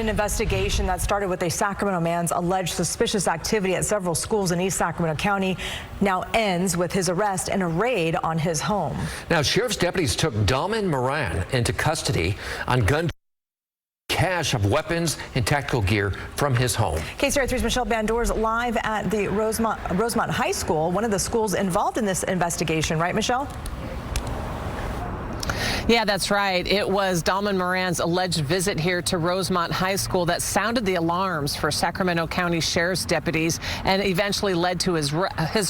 An investigation that started with a Sacramento man's alleged suspicious activity at several schools in East Sacramento County now ends with his arrest and a raid on his home. Now, sheriff's deputies took Dalman Moran into custody on gun cache of weapons and tactical gear from his home. KCRA3's Michelle Bandor's live at the Rosemont High School, one of the schools involved in this investigation, right, Michelle? Yeah, that's right. It was Dalman Moran's alleged visit here to Rosemont High School that sounded the alarms for Sacramento County Sheriff's deputies and eventually led to his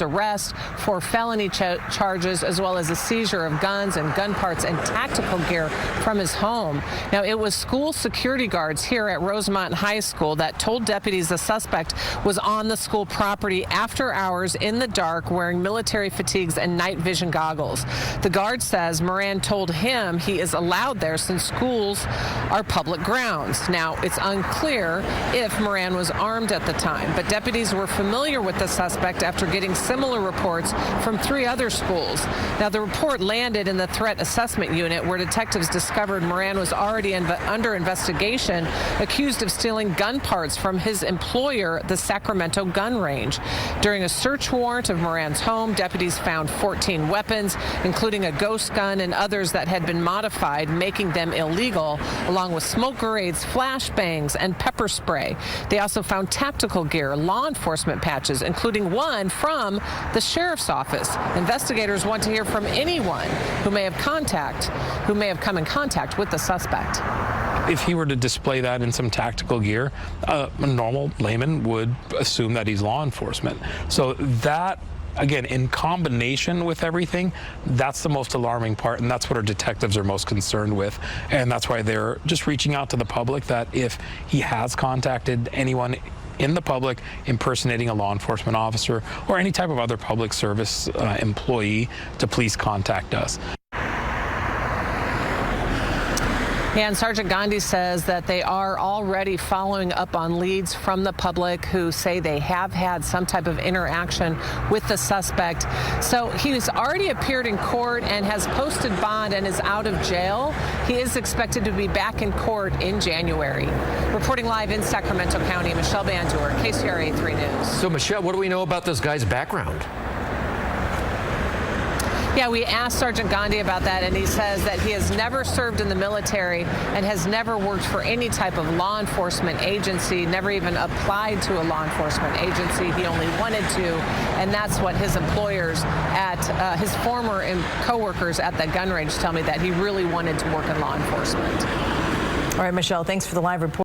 arrest for felony charges, as well as a seizure of guns and gun parts and tactical gear from his home. Now, it was school security guards here at Rosemont High School that told deputies the suspect was on the school property after hours in the dark wearing military fatigues and night vision goggles. The guard says Moran told him he is allowed there since schools are public grounds. Now, it's unclear if Moran was armed at the time, but deputies were familiar with the suspect after getting similar reports from 3 other schools. Now, the report landed in the threat assessment unit, where detectives discovered Moran was already under investigation, accused of stealing gun parts from his employer, the Sacramento Gun Range. During a search warrant of Moran's home, deputies found 14 weapons, including a ghost gun and others that had been modified, making them illegal, along with smoke grenades, flashbangs, and pepper spray. They also found tactical gear, law enforcement patches, including one from the sheriff's office. Investigators want to hear from anyone who may have come in contact with the suspect. If he were to display that in some tactical gear, a normal layman would assume that he's law enforcement. So that, again, in combination with everything, that's the most alarming part, and that's what our detectives are most concerned with. And that's why they're just reaching out to the public that if he has contacted anyone in the public impersonating a law enforcement officer or any type of other public service employee, to please contact us. And Sergeant Gandhi says that they are already following up on leads from the public who say they have had some type of interaction with the suspect. So he's already appeared in court and has posted bond and is out of jail. He is expected to be back in court in January. Reporting live in Sacramento County, Michelle Bandor, KCRA 3 News. So, Michelle, what do we know about this guy's background? Yeah, we asked Sergeant Gandhi about that, and he says that he has never served in the military and has never worked for any type of law enforcement agency, never even applied to a law enforcement agency. He only wanted to, and that's what his employers at his former co-workers at the gun range tell me, that he really wanted to work in law enforcement. All right, Michelle, thanks for the live report.